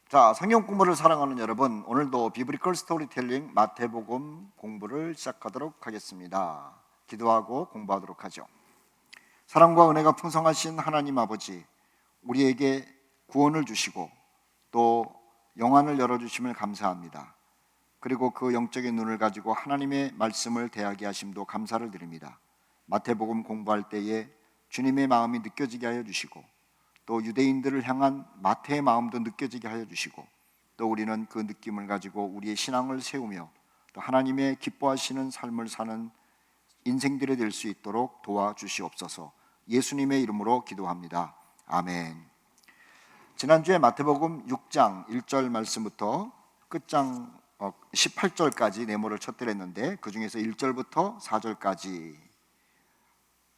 자, 성경 공부를 사랑하는 여러분, 오늘도 비브리컬 스토리텔링 마태복음 공부를 시작하도록 하겠습니다. 기도하고 공부하도록 하죠. 사랑과 은혜가 풍성하신 하나님 아버지, 우리에게 구원을 주시고 또 영안을 열어주심을 감사합니다. 그리고 그 영적인 눈을 가지고 하나님의 말씀을 대하게 하심도 감사를 드립니다. 마태복음 공부할 때에 주님의 마음이 느껴지게 하여 주시고 또 유대인들을 향한 마태의 마음도 느껴지게 하여 주시고 또 우리는 그 느낌을 가지고 우리의 신앙을 세우며 또 하나님의 기뻐하시는 삶을 사는 인생들이 될 수 있도록 도와주시옵소서. 예수님의 이름으로 기도합니다. 아멘. 지난주에 마태복음 6장 1절 말씀부터 끝장 18절까지 네모를 쳤더랬는데 그 중에서 1절부터 4절까지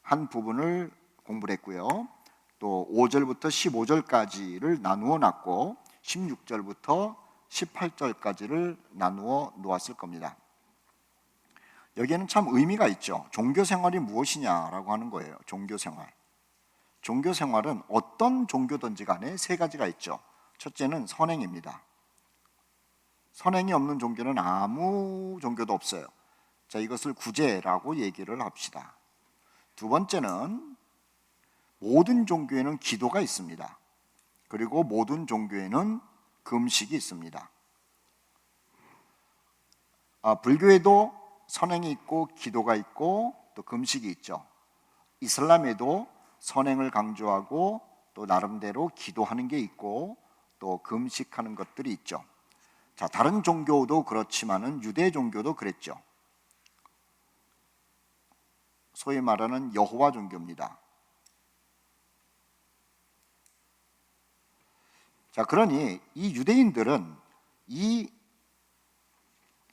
한 부분을 공부를 했고요. 또 5절부터 15절까지를 나누어 놨고 16절부터 18절까지를 나누어 놓았을 겁니다. 여기에는 참 의미가 있죠. 종교생활이 무엇이냐라고 하는 거예요. 종교생활. 종교생활은 어떤 종교든지 간에 세 가지가 있죠. 첫째는 선행입니다. 선행이 없는 종교는 아무 종교도 없어요. 자, 이것을 구제라고 얘기를 합시다. 두 번째는 모든 종교에는 기도가 있습니다. 그리고 모든 종교에는 금식이 있습니다. 불교에도 선행이 있고 기도가 있고 또 금식이 있죠. 이슬람에도 선행을 강조하고 또 나름대로 기도하는 게 있고 또 금식하는 것들이 있죠. 자, 다른 종교도 그렇지만은 유대 종교도 그랬죠. 소위 말하는 여호와 종교입니다. 자, 그러니 이 유대인들은 이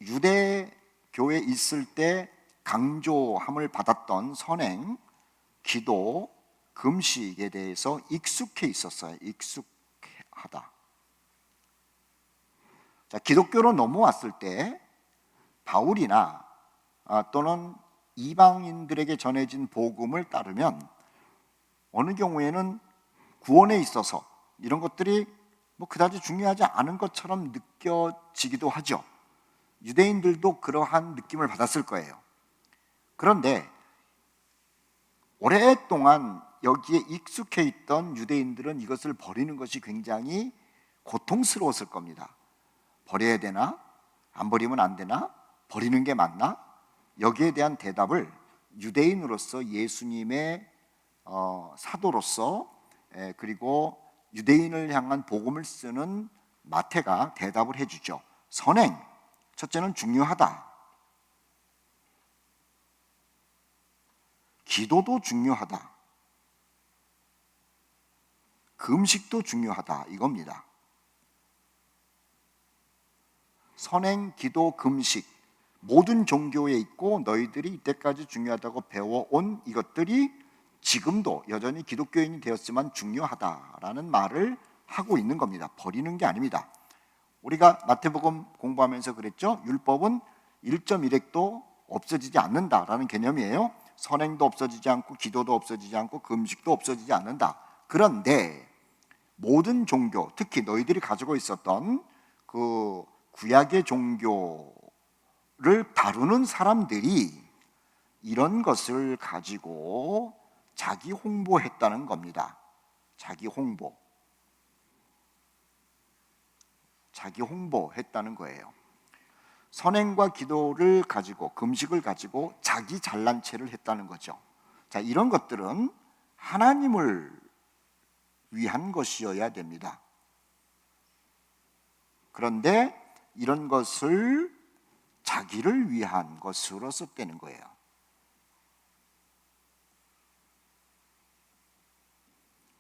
유대교에 있을 때 강조함을 받았던 선행, 기도, 금식에 대해서 익숙해 있었어요. 익숙하다. 자, 기독교로 넘어왔을 때 바울이나 또는 이방인들에게 전해진 복음을 따르면 어느 경우에는 구원에 있어서 이런 것들이 그다지 중요하지 않은 것처럼 느껴지기도 하죠. 유대인들도 그러한 느낌을 받았을 거예요. 그런데 오랫동안 여기에 익숙해 있던 유대인들은 이것을 버리는 것이 굉장히 고통스러웠을 겁니다. 버려야 되나? 안 버리면 안 되나? 버리는 게 맞나? 여기에 대한 대답을 유대인으로서 예수님의 사도로서 그리고 유대인을 향한 복음을 쓰는 마태가 대답을 해주죠. 선행, 첫째는 중요하다. 기도도 중요하다. 금식도 중요하다. 이겁니다. 선행, 기도, 금식 모든 종교에 있고 너희들이 이때까지 중요하다고 배워온 이것들이 지금도 여전히 기독교인이 되었지만 중요하다라는 말을 하고 있는 겁니다. 버리는 게 아닙니다. 우리가 마태복음 공부하면서 그랬죠. 율법은 1.1획도 없어지지 않는다라는 개념이에요. 선행도 없어지지 않고 기도도 없어지지 않고 금식도 없어지지 않는다. 그런데 모든 종교, 특히 너희들이 가지고 있었던 그 구약의 종교를 다루는 사람들이 이런 것을 가지고 자기 홍보했다는 겁니다. 자기 홍보했다는 거예요. 선행과 기도를 가지고 금식을 가지고 자기 잘난 체를 했다는 거죠. 자, 이런 것들은 하나님을 위한 것이어야 됩니다. 그런데 이런 것을 자기를 위한 것으로 썼다는 거예요.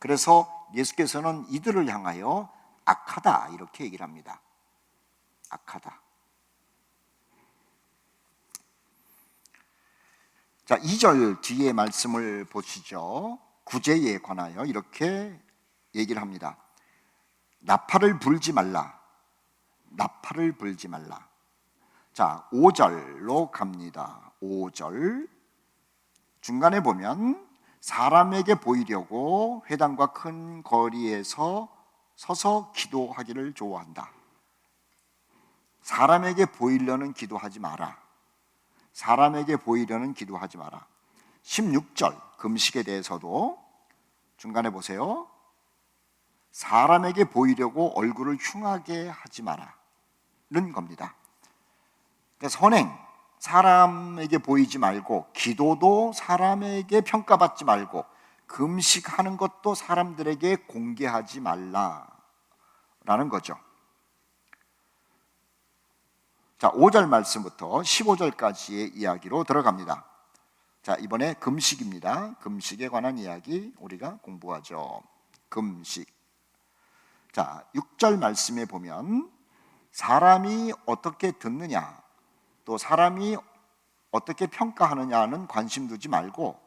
그래서 예수께서는 이들을 향하여 악하다 이렇게 얘기를 합니다. 악하다. 자, 2절 뒤에 말씀을 보시죠. 구제에 관하여 이렇게 얘기를 합니다. 나팔을 불지 말라. 나팔을 불지 말라. 자, 5절로 갑니다. 5절 중간에 보면 사람에게 보이려고 회당과 큰 거리에서 서서 기도하기를 좋아한다. 사람에게 보이려는 기도하지 마라. 사람에게 보이려는 기도하지 마라. 16절 금식에 대해서도 중간에 보세요. 사람에게 보이려고 얼굴을 흉하게 하지 마라는 겁니다. 그러니까 선행, 사람에게 보이지 말고, 기도도 사람에게 평가받지 말고, 금식하는 것도 사람들에게 공개하지 말라라는 거죠. 자, 5절 말씀부터 15절까지의 이야기로 들어갑니다. 자, 이번에 금식입니다. 금식에 관한 이야기 우리가 공부하죠. 금식. 자, 6절 말씀에 보면 사람이 어떻게 듣느냐, 또 사람이 어떻게 평가하느냐는 관심 두지 말고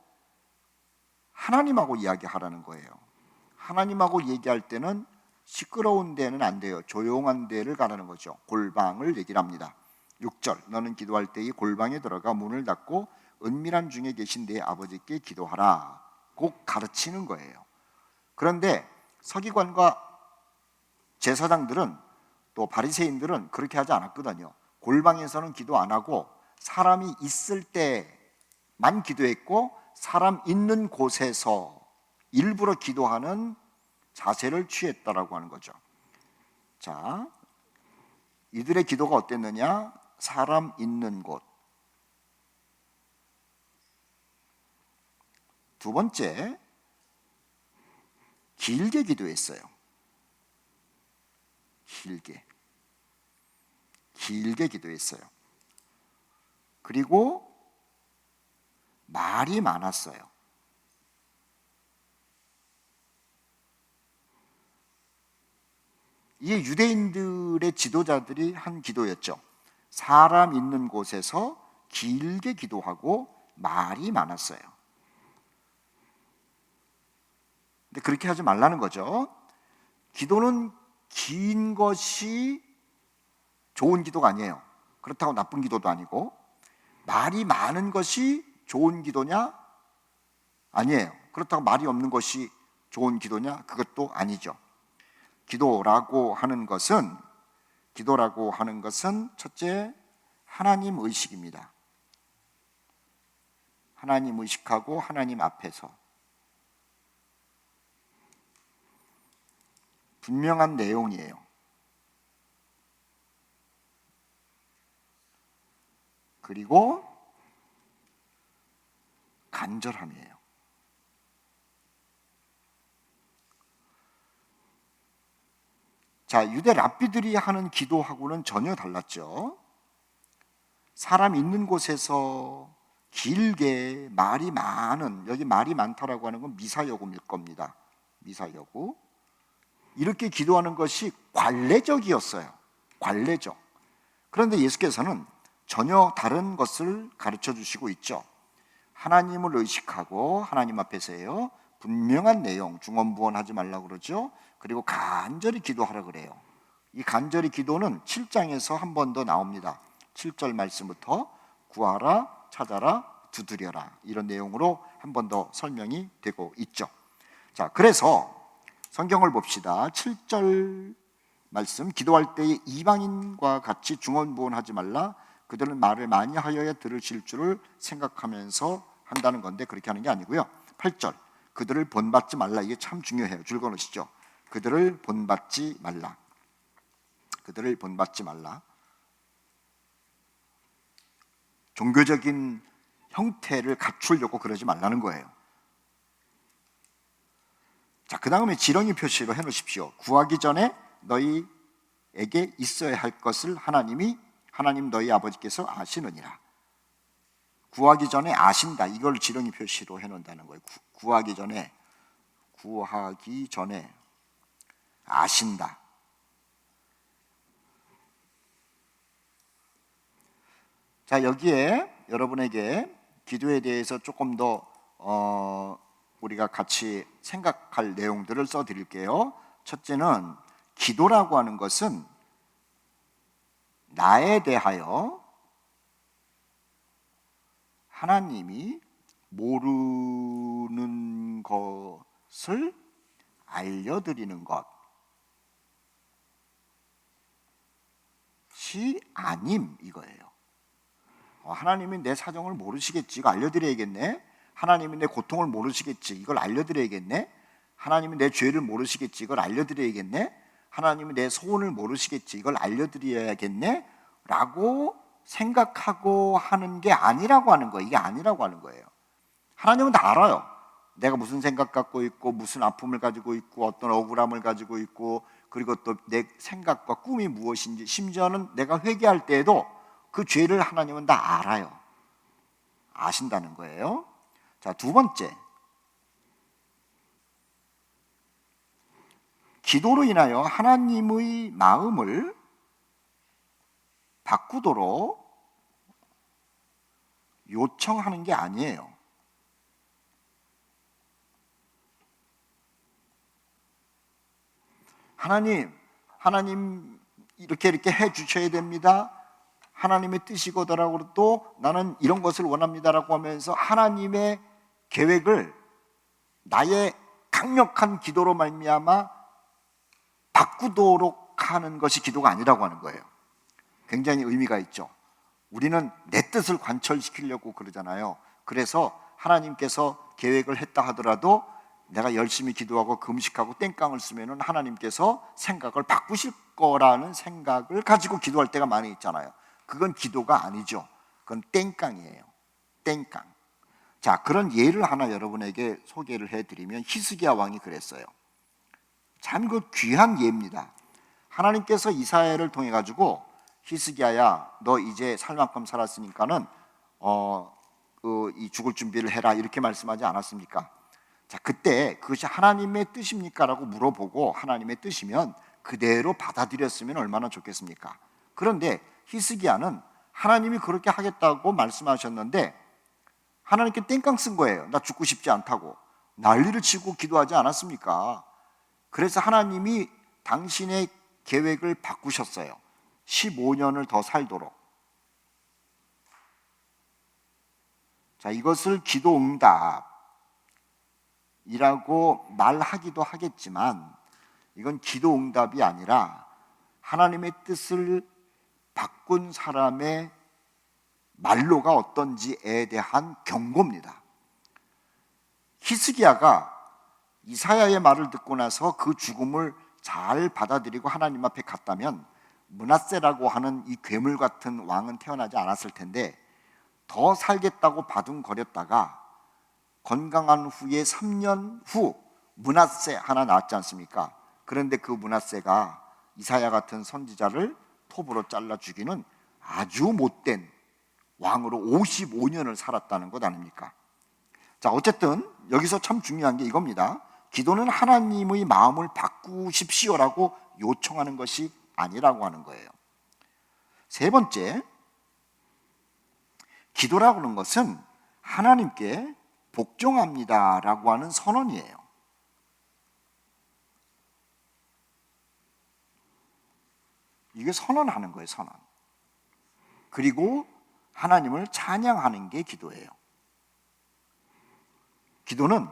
하나님하고 이야기하라는 거예요. 하나님하고 얘기할 때는 시끄러운 데는 안 돼요. 조용한 데를 가라는 거죠. 골방을 얘기를 합니다. 6절, 너는 기도할 때 이 골방에 들어가 문을 닫고 은밀한 중에 계신 내 아버지께 기도하라. 꼭 가르치는 거예요. 그런데 서기관과 제사장들은, 또 바리새인들은 그렇게 하지 않았거든요. 골방에서는 기도 안 하고 사람이 있을 때만 기도했고, 사람 있는 곳에서 일부러 기도하는 자세를 취했다라고 하는 거죠. 자, 이들의 기도가 어땠느냐? 사람 있는 곳. 두 번째, 길게 기도했어요. 길게 기도했어요. 그리고 말이 많았어요. 이게 유대인들의 지도자들이 한 기도였죠. 사람 있는 곳에서 길게 기도하고 말이 많았어요. 근데 그렇게 하지 말라는 거죠. 기도는 긴 것이 좋은 기도가 아니에요. 그렇다고 나쁜 기도도 아니고. 말이 많은 것이 좋은 기도냐? 아니에요. 그렇다고 말이 없는 것이 좋은 기도냐? 그것도 아니죠. 기도라고 하는 것은 첫째, 하나님 의식입니다. 하나님 의식하고 하나님 앞에서 분명한 내용이에요. 그리고 간절함이에요. 자, 유대 랍비들이 하는 기도하고는 전혀 달랐죠. 사람 있는 곳에서 길게 말이 많은, 여기 말이 많다라고 하는 건 미사여구일 겁니다. 미사여구. 이렇게 기도하는 것이 관례적이었어요. 관례적. 그런데 예수께서는 전혀 다른 것을 가르쳐 주시고 있죠. 하나님을 의식하고 하나님 앞에서요, 분명한 내용, 중언부언하지 말라고 그러죠. 그리고 간절히 기도하라 그래요. 이 간절히 기도는 7장에서 한 번 더 나옵니다. 7절 말씀부터 구하라, 찾아라, 두드려라, 이런 내용으로 한 번 더 설명이 되고 있죠. 자, 그래서 성경을 봅시다. 7절 말씀, 기도할 때에 이방인과 같이 중언부언하지 말라. 그들은 말을 많이 하여야 들으실 줄을 생각하면서 한다는 건데 그렇게 하는 게 아니고요. 8절, 그들을 본받지 말라. 이게 참 중요해요. 줄 거놓으시죠. 그들을 본받지 말라. 그들을 본받지 말라. 종교적인 형태를 갖추려고 그러지 말라는 거예요. 자, 그 다음에 지렁이 표시로 해놓으십시오. 구하기 전에 너희에게 있어야 할 것을 하나님 너희 아버지께서 아시느니라. 구하기 전에 아신다. 이걸 지렁이 표시로 해놓는다는 거예요. 구하기 전에 아신다. 자, 여기에 여러분에게 기도에 대해서 조금 더 우리가 같이 생각할 내용들을 써드릴게요. 첫째는, 기도라고 하는 것은 나에 대하여 하나님이 모르는 것을 알려드리는 것, 것이 아님 이거예요. 하나님이 내 사정을 모르시겠지, 이거 알려드려야겠네. 하나님이 내 고통을 모르시겠지, 이걸 알려드려야겠네. 하나님이 내 죄를 모르시겠지, 이걸 알려드려야겠네. 하나님이 내 소원을 모르시겠지, 이걸 알려드려야겠네 라고 생각하고 하는 게 아니라고 하는 거예요. 이게 아니라고 하는 거예요. 하나님은 다 알아요. 내가 무슨 생각 갖고 있고, 무슨 아픔을 가지고 있고, 어떤 억울함을 가지고 있고, 그리고 또 내 생각과 꿈이 무엇인지, 심지어는 내가 회개할 때에도 그 죄를 하나님은 다 알아요. 아신다는 거예요. 자, 두 번째, 기도로 인하여 하나님의 마음을 바꾸도록 요청하는 게 아니에요. 하나님 이렇게 해 주셔야 됩니다. 하나님의 뜻이거더라고 또 나는 이런 것을 원합니다라고 하면서 하나님의 계획을 나의 강력한 기도로 말미암아 바꾸도록 하는 것이 기도가 아니라고 하는 거예요. 굉장히 의미가 있죠. 우리는 내 뜻을 관철시키려고 그러잖아요. 그래서 하나님께서 계획을 했다 하더라도 내가 열심히 기도하고 금식하고 땡깡을 쓰면은 하나님께서 생각을 바꾸실 거라는 생각을 가지고 기도할 때가 많이 있잖아요. 그건 기도가 아니죠. 그건 땡깡이에요. 땡깡. 자, 그런 예를 하나 여러분에게 소개를 해드리면 히스기야 왕이 그랬어요. 참 그 귀한 예입니다. 하나님께서 이사야를 통해 가지고 히스기야야, 너 이제 살 만큼 살았으니까는 이 죽을 준비를 해라 이렇게 말씀하지 않았습니까? 자, 그때 그것이 하나님의 뜻입니까? 라고 물어보고 하나님의 뜻이면 그대로 받아들였으면 얼마나 좋겠습니까? 그런데 히스기야는 하나님이 그렇게 하겠다고 말씀하셨는데 하나님께 땡깡 쓴 거예요. 나 죽고 싶지 않다고. 난리를 치고 기도하지 않았습니까? 그래서 하나님이 당신의 계획을 바꾸셨어요. 15년을 더 살도록. 자, 이것을 기도 응답이라고 말하기도 하겠지만 이건 기도 응답이 아니라 하나님의 뜻을 바꾼 사람의 말로가 어떤지에 대한 경고입니다. 히스기야가 이사야의 말을 듣고 나서 그 죽음을 잘 받아들이고 하나님 앞에 갔다면 므낫세라고 하는 이 괴물 같은 왕은 태어나지 않았을 텐데 더 살겠다고 바둥거렸다가 건강한 후에 3년 후 므낫세 하나 낳았지 않습니까? 그런데 그 므낫세가 이사야 같은 선지자를 톱으로 잘라 죽이는 아주 못된 왕으로 55년을 살았다는 것 아닙니까? 자, 어쨌든 여기서 참 중요한 게 이겁니다. 기도는 하나님의 마음을 바꾸십시오라고 요청하는 것이 아니라고 하는 거예요. 세 번째, 기도라고 하는 것은 하나님께 복종합니다라고 하는 선언이에요. 이게 선언하는 거예요, 선언. 그리고 하나님을 찬양하는 게 기도예요. 기도는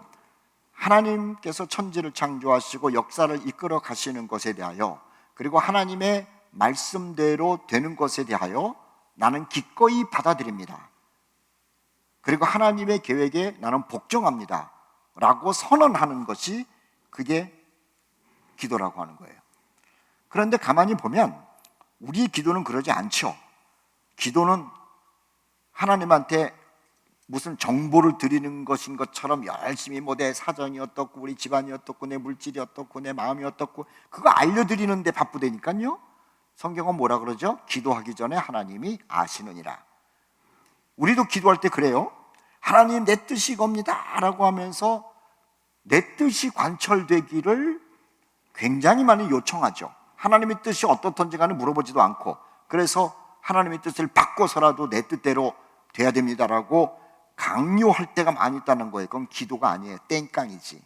하나님께서 천지를 창조하시고 역사를 이끌어 가시는 것에 대하여 그리고 하나님의 말씀대로 되는 것에 대하여 나는 기꺼이 받아들입니다. 그리고 하나님의 계획에 나는 복종합니다 라고 선언하는 것이 그게 기도라고 하는 거예요. 그런데 가만히 보면 우리의 기도는 그러지 않죠. 기도는 하나님한테 무슨 정보를 드리는 것인 것처럼 열심히 내 사정이 어떻고 우리 집안이 어떻고 내 물질이 어떻고 내 마음이 어떻고 그거 알려드리는데 바쁘다니까요. 성경은 뭐라 그러죠? 기도하기 전에 하나님이 아시느니라. 우리도 기도할 때 그래요. 하나님 내 뜻이 이겁니다 라고 하면서 내 뜻이 관철되기를 굉장히 많이 요청하죠. 하나님의 뜻이 어떻던지 간에 물어보지도 않고 그래서 하나님의 뜻을 바꿔서라도 내 뜻대로 돼야 됩니다라고 강요할 때가 많이 있다는 거예요. 그건 기도가 아니에요. 땡깡이지.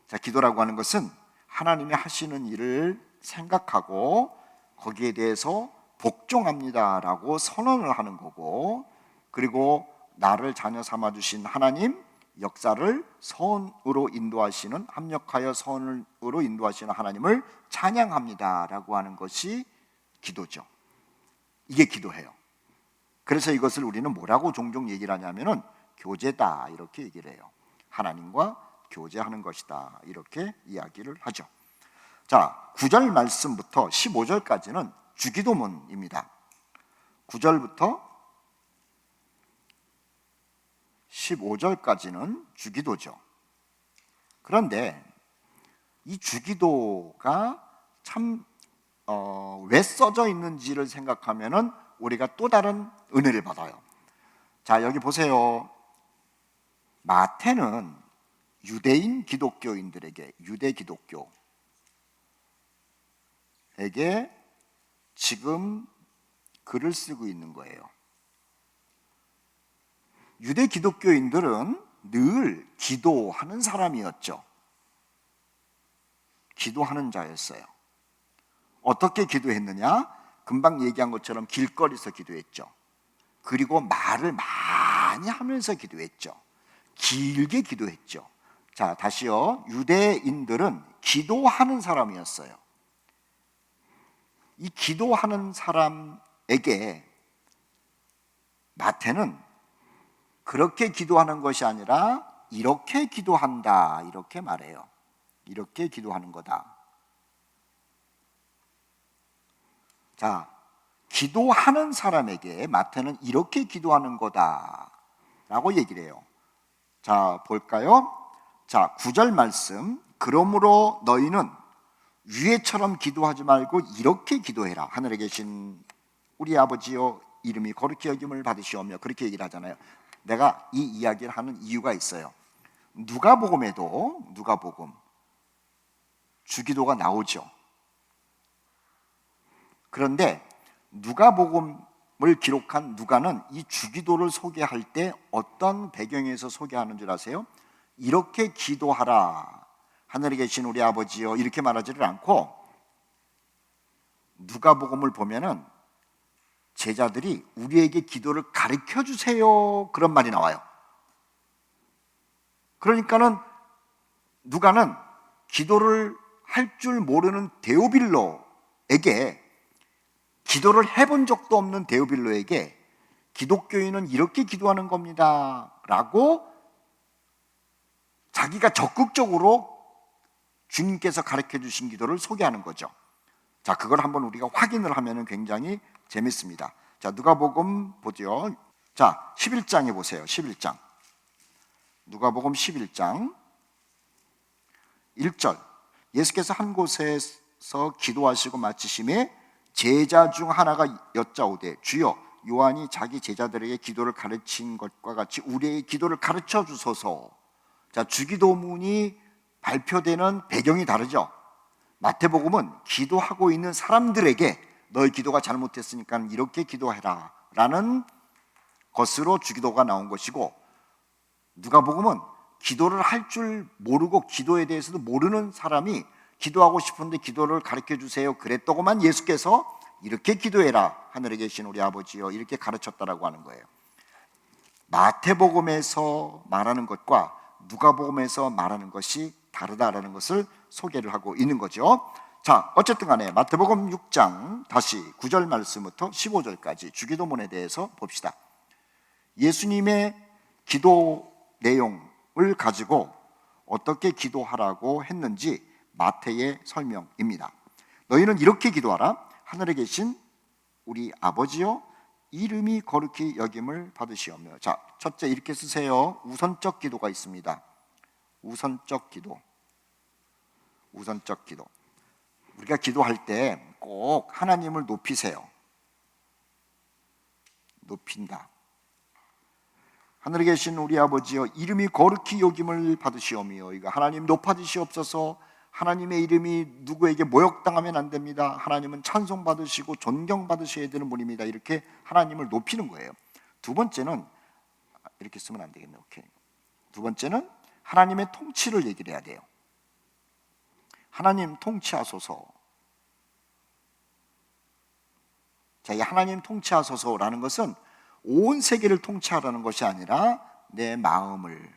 자, 기도라고 하는 것은 하나님이 하시는 일을 생각하고 거기에 대해서 복종합니다라고 선언을 하는 거고 그리고 나를 자녀 삼아 주신 하나님 역사를 선으로 인도하시는 합력하여 선으로 인도하시는 하나님을 찬양합니다라고 하는 것이 기도죠. 이게 기도해요. 그래서 이것을 우리는 뭐라고 종종 얘기를 하냐면은 교제다 이렇게 얘기를 해요. 하나님과 교제하는 것이다 이렇게 이야기를 하죠. 자, 9절 말씀부터 15절까지는 주기도문입니다. 9절부터 15절까지는 주기도죠. 그런데 이 주기도가 참 왜 써져 있는지를 생각하면은 우리가 또 다른 은혜를 받아요. 자, 여기 보세요. 마태는 유대인 기독교인들에게, 유대 기독교에게 지금 글을 쓰고 있는 거예요. 유대 기독교인들은 늘 기도하는 사람이었죠. 기도하는 자였어요. 어떻게 기도했느냐? 금방 얘기한 것처럼 길거리에서 기도했죠. 그리고 말을 많이 하면서 기도했죠. 길게 기도했죠. 자, 다시요. 유대인들은 기도하는 사람이었어요. 이 기도하는 사람에게 마태는 그렇게 기도하는 것이 아니라 이렇게 기도한다 이렇게 말해요. 이렇게 기도하는 거다. 자, 기도하는 사람에게 마태는 이렇게 기도하는 거다 라고 얘기를 해요. 자, 볼까요? 자, 9절 말씀. 그러므로 너희는 위에처럼 기도하지 말고 이렇게 기도해라. 하늘에 계신 우리 아버지여 이름이 거룩히 여김을 받으시오며, 그렇게 얘기를 하잖아요. 내가 이 이야기를 하는 이유가 있어요. 누가복음에도 누가복음 주기도가 나오죠. 그런데 누가복음을 기록한 누가는 이 주기도를 소개할 때 어떤 배경에서 소개하는 줄 아세요? 이렇게 기도하라. 하늘에 계신 우리 아버지여 이렇게 말하지를 않고, 누가복음을 보면은 제자들이 우리에게 기도를 가르쳐 주세요 그런 말이 나와요. 그러니까는 누가는 기도를 할 줄 모르는 데오빌로에게, 기도를 해본 적도 없는 데오빌로에게 기독교인은 이렇게 기도하는 겁니다 라고 자기가 적극적으로 주님께서 가르쳐 주신 기도를 소개하는 거죠. 자, 그걸 한번 우리가 확인을 하면 굉장히 재밌습니다. 자, 누가복음 보죠. 자, 11장에 보세요. 11장. 누가복음 11장 1절. 예수께서 한 곳에서 기도하시고 마치심에 제자 중 하나가 여짜오되 주여 요한이 자기 제자들에게 기도를 가르친 것과 같이 우리에게 기도를 가르쳐 주소서. 자, 주기도문이 발표되는 배경이 다르죠. 마태복음은 기도하고 있는 사람들에게 너희 기도가 잘못됐으니까 이렇게 기도해라 라는 것으로 주기도가 나온 것이고, 누가복음은 기도를 할 줄 모르고 기도에 대해서도 모르는 사람이 기도하고 싶은데 기도를 가르쳐 주세요 그랬더구만 예수께서 이렇게 기도해라 하늘에 계신 우리 아버지여 이렇게 가르쳤다라고 하는 거예요. 마태복음에서 말하는 것과 누가복음에서 말하는 것이 다르다라는 것을 소개를 하고 있는 거죠. 자, 어쨌든 간에 마태복음 6장 다시 9절 말씀부터 15절까지 주기도문에 대해서 봅시다. 예수님의 기도 내용을 가지고 어떻게 기도하라고 했는지 마태의 설명입니다. 너희는 이렇게 기도하라. 하늘에 계신 우리 아버지여 이름이 거룩히 여김을 받으시오며. 자, 첫째 이렇게 쓰세요. 우선적 기도가 있습니다. 우선적 기도. 우선적 기도. 우리가 기도할 때 꼭 하나님을 높이세요. 높인다. 하늘에 계신 우리 아버지여 이름이 거룩히 여김을 받으시오며. 이거 하나님 높아지시옵소서. 하나님의 이름이 누구에게 모욕당하면 안 됩니다. 하나님은 찬송받으시고 존경받으셔야 되는 분입니다. 이렇게 하나님을 높이는 거예요. 두 번째는 이렇게 쓰면 안 되겠네. 오케이. 두 번째는 하나님의 통치를 얘기를 해야 돼요. 하나님 통치하소서. 자, 이 하나님 통치하소서라는 것은 온 세계를 통치하라는 것이 아니라 내 마음을,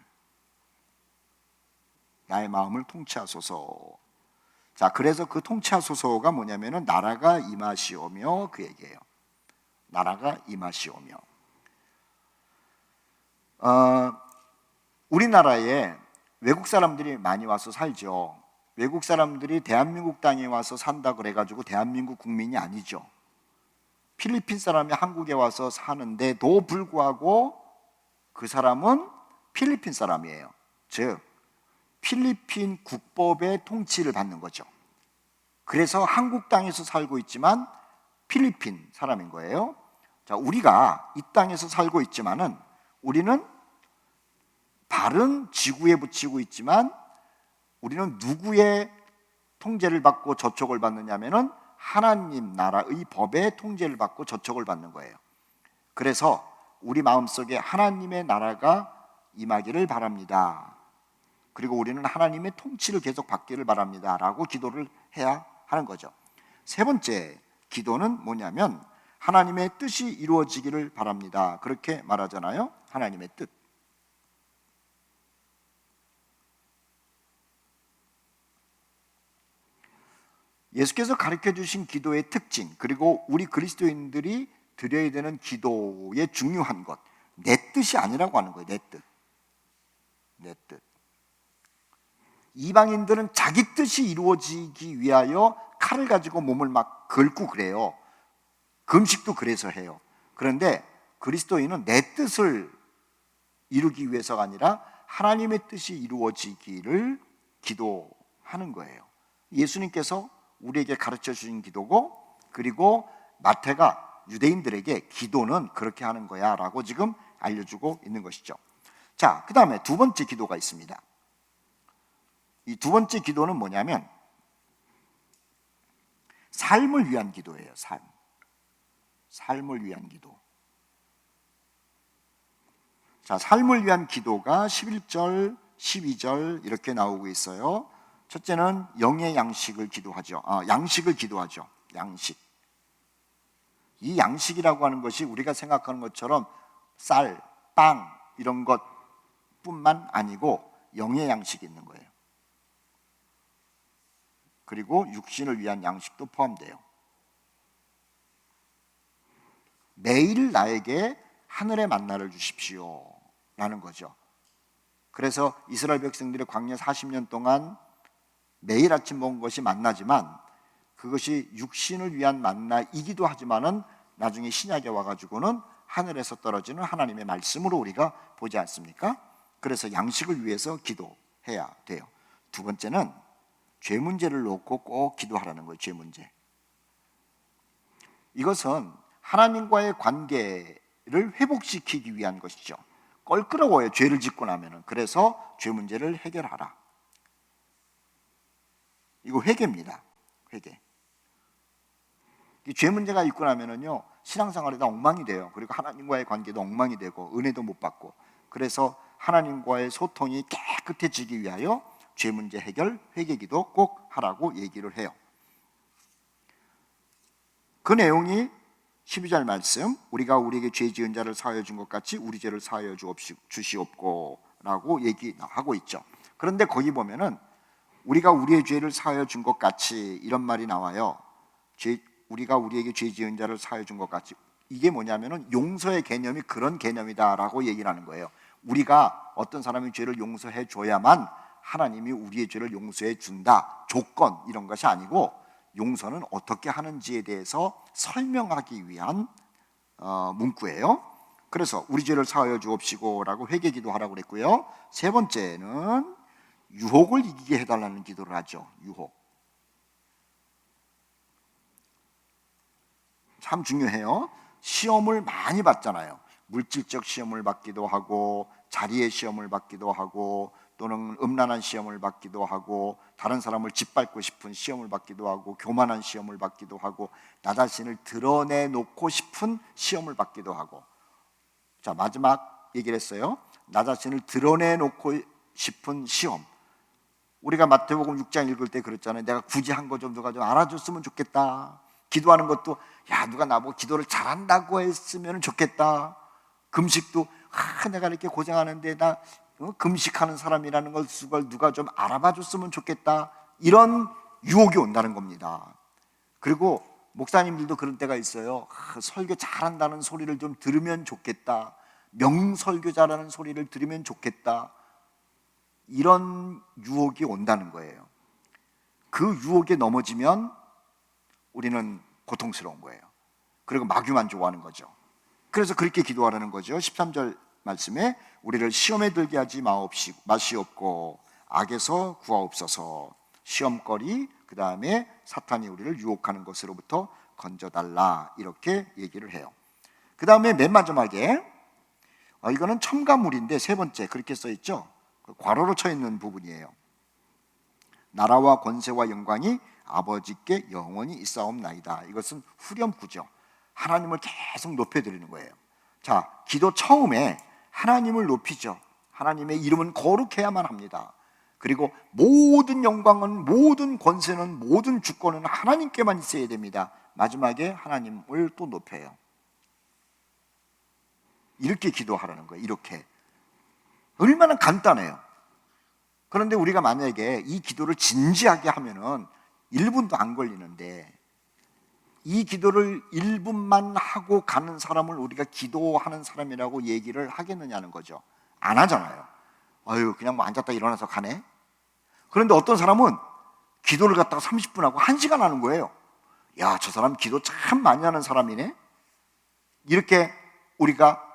나의 마음을 통치하소서. 자, 그래서 그 통치하소서가 뭐냐면은 나라가 임하시오며 그 얘기예요. 나라가 임하시오며. 우리나라에 외국 사람들이 많이 와서 살죠. 외국 사람들이 대한민국 땅에 와서 산다 그래가지고 대한민국 국민이 아니죠. 필리핀 사람이 한국에 와서 사는데도 불구하고 그 사람은 필리핀 사람이에요. 즉 필리핀 국법의 통치를 받는 거죠. 그래서 한국 땅에서 살고 있지만 필리핀 사람인 거예요. 자, 우리가 이 땅에서 살고 있지만은 우리는 발은 지구에 붙이고 있지만 우리는 누구의 통제를 받고 저촉을 받느냐면은 하나님 나라의 법의 통제를 받고 저촉을 받는 거예요. 그래서 우리 마음속에 하나님의 나라가 임하기를 바랍니다. 그리고 우리는 하나님의 통치를 계속 받기를 바랍니다 라고 기도를 해야 하는 거죠. 세 번째 기도는 뭐냐면 하나님의 뜻이 이루어지기를 바랍니다. 그렇게 말하잖아요. 하나님의 뜻. 예수께서 가르쳐 주신 기도의 특징, 그리고 우리 그리스도인들이 드려야 되는 기도의 중요한 것, 내 뜻이 아니라고 하는 거예요. 내 뜻. 내 뜻. 이방인들은 자기 뜻이 이루어지기 위하여 칼을 가지고 몸을 막 긁고 그래요. 금식도 그래서 해요. 그런데 그리스도인은 내 뜻을 이루기 위해서가 아니라 하나님의 뜻이 이루어지기를 기도하는 거예요. 예수님께서 우리에게 가르쳐 주신 기도고, 그리고 마태가 유대인들에게 기도는 그렇게 하는 거야 라고 지금 알려주고 있는 것이죠. 자, 그 다음에 두 번째 기도가 있습니다. 이 두 번째 기도는 뭐냐면 삶을 위한 기도예요. 삶을 위한 기도. 자, 삶을 위한 기도가 11절, 12절 이렇게 나오고 있어요. 첫째는 영의 양식을 기도하죠. 양식을 기도하죠. 양식. 이 양식이라고 하는 것이 우리가 생각하는 것처럼 쌀, 빵 이런 것뿐만 아니고 영의 양식이 있는 거예요. 그리고 육신을 위한 양식도 포함돼요. 매일 나에게 하늘의 만나를 주십시오 라는 거죠. 그래서 이스라엘 백성들이 광야 40년 동안 매일 아침 먹은 것이 만나지만 그것이 육신을 위한 만나이기도 하지만은 나중에 신약에 와가지고는 하늘에서 떨어지는 하나님의 말씀으로 우리가 보지 않습니까? 그래서 양식을 위해서 기도해야 돼요. 두 번째는 죄 문제를 놓고 꼭 기도하라는 거예요. 죄 문제. 이것은 하나님과의 관계를 회복시키기 위한 것이죠. 껄끄러워요. 죄를 짓고 나면은. 그래서 죄 문제를 해결하라. 이거 회개입니다. 회개. 이 죄 문제가 있고 나면은요, 신앙생활이 다 엉망이 돼요. 그리고 하나님과의 관계도 엉망이 되고 은혜도 못 받고. 그래서 하나님과의 소통이 깨끗해지기 위하여 죄 문제 해결, 회개기도 꼭 하라고 얘기를 해요. 그 내용이 12절 말씀, 우리가 우리에게 죄 지은 자를 사하여 준 것 같이 우리 죄를 사하여 주시옵고 라고 얘기하고 있죠. 그런데 거기 보면은 우리가 우리의 죄를 사하여 준 것 같이 이런 말이 나와요. 우리가 우리에게 죄 지은 자를 사하여 준 것 같이. 이게 뭐냐면은 용서의 개념이 그런 개념이다라고 얘기를 하는 거예요. 우리가 어떤 사람의 죄를 용서해 줘야만 하나님이 우리의 죄를 용서해 준다. 조건 이런 것이 아니고 용서는 어떻게 하는지에 대해서 설명하기 위한 문구예요. 그래서 우리 죄를 사하여 주옵시고라고 회개기도 하라고 그랬고요. 세 번째는 유혹을 이기게 해달라는 기도를 하죠. 유혹. 참 중요해요. 시험을 많이 받잖아요. 물질적 시험을 받기도 하고 자리의 시험을 받기도 하고 또는 음란한 시험을 받기도 하고 다른 사람을 짓밟고 싶은 시험을 받기도 하고 교만한 시험을 받기도 하고 나 자신을 드러내놓고 싶은 시험을 받기도 하고. 자, 마지막 얘기를 했어요. 나 자신을 드러내놓고 싶은 시험. 우리가 마태복음 6장 읽을 때 그랬잖아요. 내가 굳이 한 거 좀 누가 좀 알아줬으면 좋겠다. 기도하는 것도 누가 나보고 기도를 잘한다고 했으면 좋겠다. 금식도 내가 이렇게 고생하는데 금식하는 사람이라는 걸 누가 좀 알아봐 줬으면 좋겠다. 이런 유혹이 온다는 겁니다. 그리고 목사님들도 그런 때가 있어요. 설교 잘한다는 소리를 좀 들으면 좋겠다, 명설교자라는 소리를 들으면 좋겠다, 이런 유혹이 온다는 거예요. 그 유혹에 넘어지면 우리는 고통스러운 거예요. 그리고 마귀만족하는 거죠. 그래서 그렇게 기도하라는 거죠. 13절 말씀에 우리를 시험에 들게 하지 마시옵고 악에서 구하옵소서. 시험거리, 그 다음에 사탄이 우리를 유혹하는 것으로부터 건져달라, 이렇게 얘기를 해요. 그 다음에 맨 마지막에 이거는 첨가물인데 세 번째 그렇게 써있죠. 괄호로 쳐 있는 부분이에요. 나라와 권세와 영광이 아버지께 영원히 있사옵나이다. 이것은 후렴구죠. 하나님을 계속 높여드리는 거예요. 자, 기도 처음에 하나님을 높이죠. 하나님의 이름은 거룩해야만 합니다. 그리고 모든 영광은, 모든 권세는, 모든 주권은 하나님께만 있어야 됩니다. 마지막에 하나님을 또 높여요. 이렇게 기도하라는 거예요. 이렇게. 얼마나 간단해요. 그런데 우리가 만약에 이 기도를 진지하게 하면은 1분도 안 걸리는데, 이 기도를 1분만 하고 가는 사람을 우리가 기도하는 사람이라고 얘기를 하겠느냐는 거죠. 안 하잖아요. 그냥 뭐 앉았다 일어나서 가네. 그런데 어떤 사람은 기도를 갖다가 30분 하고 1시간 하는 거예요. 야, 저 사람 기도 참 많이 하는 사람이네. 이렇게 우리가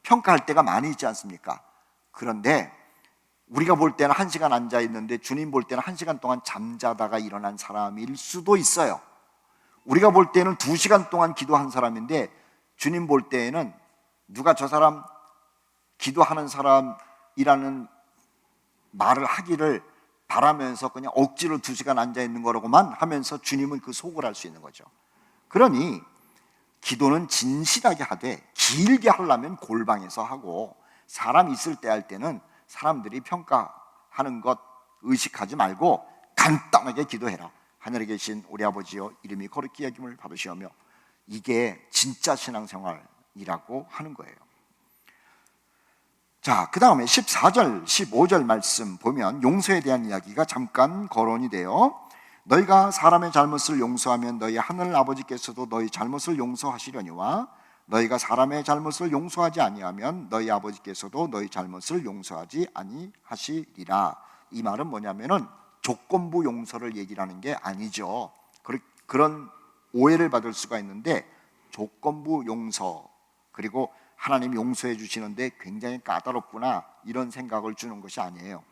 평가할 때가 많이 있지 않습니까? 그런데 우리가 볼 때는 1시간 앉아 있는데 주님 볼 때는 1시간 동안 잠자다가 일어난 사람일 수도 있어요. 우리가 볼 때는 2시간 동안 기도한 사람인데 주님 볼 때에는 누가 저 사람 기도하는 사람이라는 말을 하기를 바라면서 그냥 억지로 2시간 앉아 있는 거라고만 하면서 주님은 그 속을 알 수 있는 거죠. 그러니 기도는 진실하게 하되, 길게 하려면 골방에서 하고, 사람 있을 때 할 때는 사람들이 평가하는 것 의식하지 말고 간단하게 기도해라. 하늘에 계신 우리 아버지여, 이름이 거룩히 여김을 받으시오며. 이게 진짜 신앙생활이라고 하는 거예요. 자, 그 다음에 14절, 15절 말씀 보면 용서에 대한 이야기가 잠깐 거론이 돼요. 너희가 사람의 잘못을 용서하면 너희 하늘 아버지께서도 너희 잘못을 용서하시려니와 너희가 사람의 잘못을 용서하지 아니하면 너희 아버지께서도 너희 잘못을 용서하지 아니하시리라. 이 말은 뭐냐면은 조건부 용서를 얘기를 하는 게 아니죠. 그런 오해를 받을 수가 있는데, 조건부 용서, 그리고 하나님 용서해 주시는데 굉장히 까다롭구나, 이런 생각을 주는 것이 아니에요.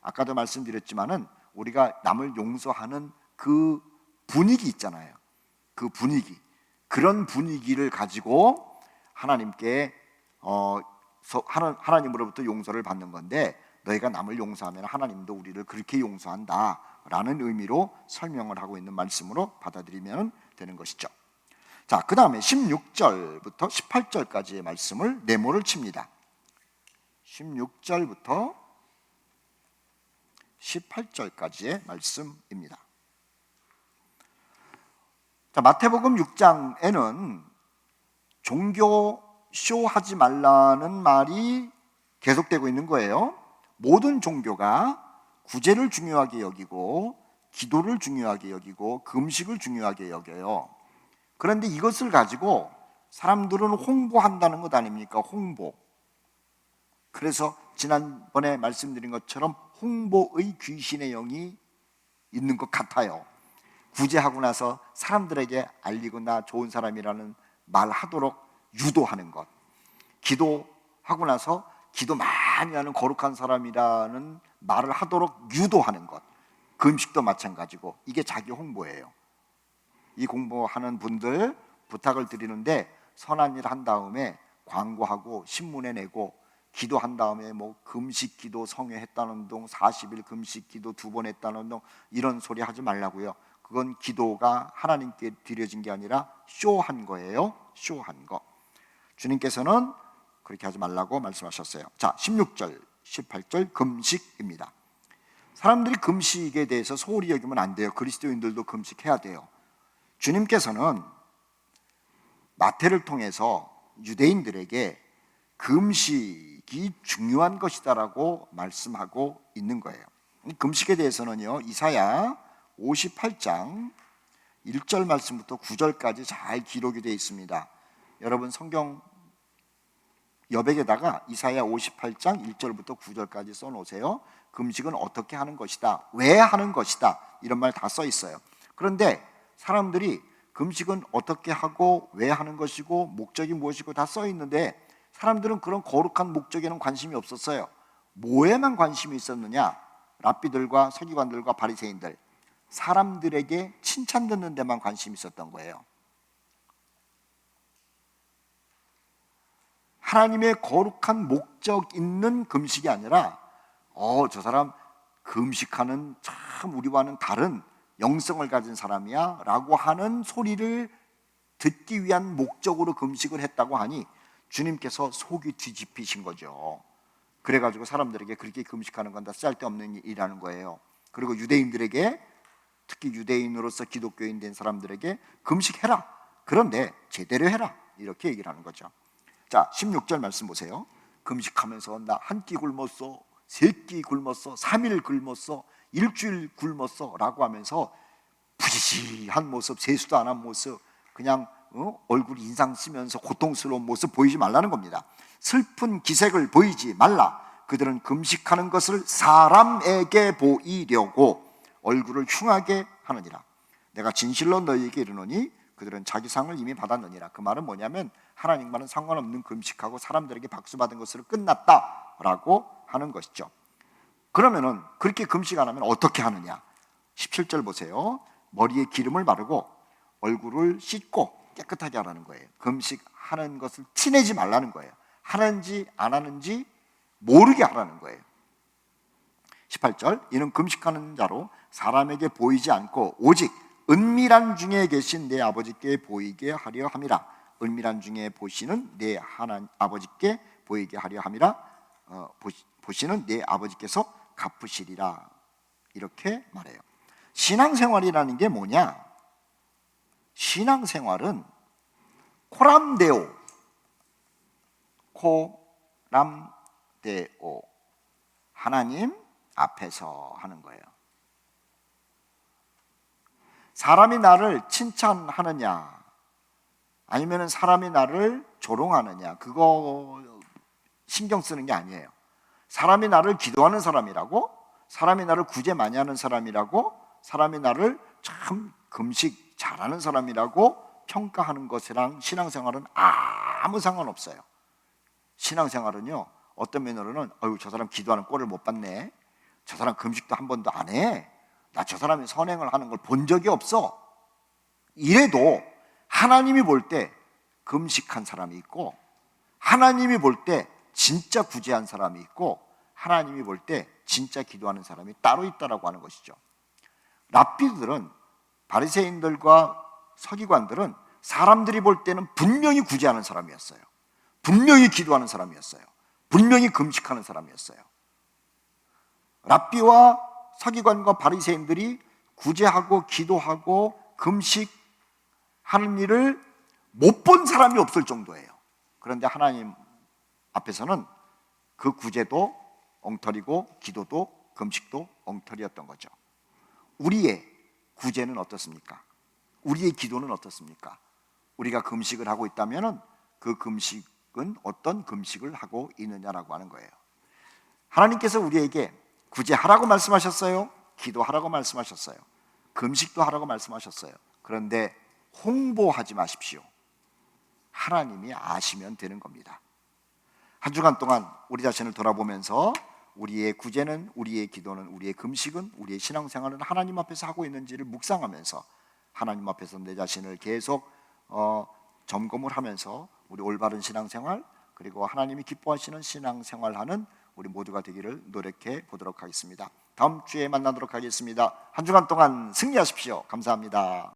아까도 말씀드렸지만은 우리가 남을 용서하는 그 분위기 있잖아요. 그 분위기, 그런 분위기를 가지고 하나님께 하나님으로부터 용서를 받는 건데, 너희가 남을 용서하면 하나님도 우리를 그렇게 용서한다 라는 의미로 설명을 하고 있는 말씀으로 받아들이면 되는 것이죠. 자, 그 다음에 16절부터 18절까지의 말씀을 네모를 칩니다. 16절부터 18절까지의 말씀입니다. 자, 마태복음 6장에는 종교 쇼하지 말라는 말이 계속되고 있는 거예요. 모든 종교가 구제를 중요하게 여기고, 기도를 중요하게 여기고, 금식을 중요하게 여겨요. 그런데 이것을 가지고 사람들은 홍보한다는 것 아닙니까? 홍보. 그래서 지난번에 말씀드린 것처럼 홍보의 귀신의 영이 있는 것 같아요. 구제하고 나서 사람들에게 알리고 나 좋은 사람이라는 말 하도록 유도하는 것, 기도하고 나서 기도 많이 하는 거룩한 사람이라는 말을 하도록 유도하는 것, 금식도 마찬가지고, 이게 자기 홍보예요. 이 공부하는 분들 부탁을 드리는데, 선한 일 한 다음에 광고하고 신문에 내고, 기도한 다음에 뭐 금식 기도 성회했다는 동, 40일 금식 기도 2번 했다는 동, 이런 소리 하지 말라고요. 그건 기도가 하나님께 드려진 게 아니라 쇼한 거예요. 쇼한 거. 주님께서는 그렇게 하지 말라고 말씀하셨어요. 자, 16절, 18절 금식입니다. 사람들이 금식에 대해서 소홀히 여기면 안 돼요. 그리스도인들도 금식해야 돼요. 주님께서는 마태를 통해서 유대인들에게 금식이 중요한 것이다라고 말씀하고 있는 거예요. 금식에 대해서는요, 이사야 58장 1절 말씀부터 9절까지 잘 기록이 되어 있습니다. 여러분 성경 여백에다가 이사야 58장 1절부터 9절까지 써놓으세요. 금식은 어떻게 하는 것이다, 왜 하는 것이다, 이런 말 다 써 있어요. 그런데 사람들이 금식은 어떻게 하고 왜 하는 것이고 목적이 무엇이고 다 써 있는데 사람들은 그런 거룩한 목적에는 관심이 없었어요. 뭐에만 관심이 있었느냐? 랍비들과 서기관들과 바리새인들, 사람들에게 칭찬 듣는 데만 관심이 있었던 거예요. 하나님의 거룩한 목적 있는 금식이 아니라 저 사람 금식하는 참 우리와는 다른 영성을 가진 사람이야 라고 하는 소리를 듣기 위한 목적으로 금식을 했다고 하니 주님께서 속이 뒤집히신 거죠. 그래가지고 사람들에게 그렇게 금식하는 건 다 쓸데없는 일이라는 거예요. 그리고 유대인들에게, 특히 유대인으로서 기독교인 된 사람들에게 금식해라, 그런데 제대로 해라, 이렇게 얘기를 하는 거죠. 자, 16절 말씀 보세요. 금식하면서 나 한 끼 굶었어, 세 끼 굶었어, 3일 굶었어, 일주일 굶었어 라고 하면서 부지시한 모습, 세수도 안 한 모습, 그냥 얼굴 인상 쓰면서 고통스러운 모습 보이지 말라는 겁니다. 슬픈 기색을 보이지 말라. 그들은 금식하는 것을 사람에게 보이려고 얼굴을 흉하게 하느니라. 내가 진실로 너희에게 이르노니 그들은 자기 상을 이미 받았느니라. 그 말은 뭐냐면 하나님과는 상관없는 금식하고 사람들에게 박수 받은 것으로 끝났다라고 하는 것이죠. 그러면은 그렇게 금식 안 하면 어떻게 하느냐? 17절 보세요. 머리에 기름을 바르고 얼굴을 씻고 깨끗하게 하라는 거예요. 금식하는 것을 티내지 말라는 거예요. 하는지 안 하는지 모르게 하라는 거예요. 18절, 이는 금식하는 자로 사람에게 보이지 않고 오직 은밀한 중에 계신 내 아버지께 보이게 하려 함이라. 은밀한 중에 보시는 내 아버지께 보이게 하려 함이라. 보시는 내 아버지께서 갚으시리라. 이렇게 말해요. 신앙생활이라는 게 뭐냐? 신앙생활은 코람데오, 하나님 앞에서 하는 거예요. 사람이 나를 칭찬하느냐 아니면 사람이 나를 조롱하느냐, 그거 신경 쓰는 게 아니에요. 사람이 나를 기도하는 사람이라고, 사람이 나를 구제 많이 하는 사람이라고, 사람이 나를 참 금식 잘하는 사람이라고 평가하는 것이랑 신앙생활은 아무 상관없어요. 신앙생활은요, 어떤 면으로는 저 사람 기도하는 꼴을 못 봤네, 저 사람 금식도 한 번도 안 해, 나 저 사람이 선행을 하는 걸 본 적이 없어, 이래도 하나님이 볼 때 금식한 사람이 있고, 하나님이 볼 때 진짜 구제한 사람이 있고, 하나님이 볼 때 진짜 기도하는 사람이 따로 있다라고 하는 것이죠. 랍비들은, 바리새인들과 서기관들은 사람들이 볼 때는 분명히 구제하는 사람이었어요. 분명히 기도하는 사람이었어요. 분명히 금식하는 사람이었어요. 랍비와 서기관과 바리새인들이 구제하고 기도하고 금식하는 일을 못 본 사람이 없을 정도예요. 그런데 하나님 앞에서는 그 구제도 엉터리고 기도도 금식도 엉터리였던 거죠. 우리의 구제는 어떻습니까? 우리의 기도는 어떻습니까? 우리가 금식을 하고 있다면 그 금식은 어떤 금식을 하고 있느냐라고 하는 거예요. 하나님께서 우리에게 구제하라고 말씀하셨어요. 기도하라고 말씀하셨어요. 금식도 하라고 말씀하셨어요. 그런데 홍보하지 마십시오. 하나님이 아시면 되는 겁니다. 한 주간 동안 우리 자신을 돌아보면서 우리의 구제는, 우리의 기도는, 우리의 금식은, 우리의 신앙생활은 하나님 앞에서 하고 있는지를 묵상하면서 하나님 앞에서 내 자신을 계속 점검을 하면서 우리 올바른 신앙생활, 그리고 하나님이 기뻐하시는 신앙생활하는 우리 모두가 되기를 노력해 보도록 하겠습니다. 다음 주에 만나도록 하겠습니다. 한 주간 동안 승리하십시오. 감사합니다.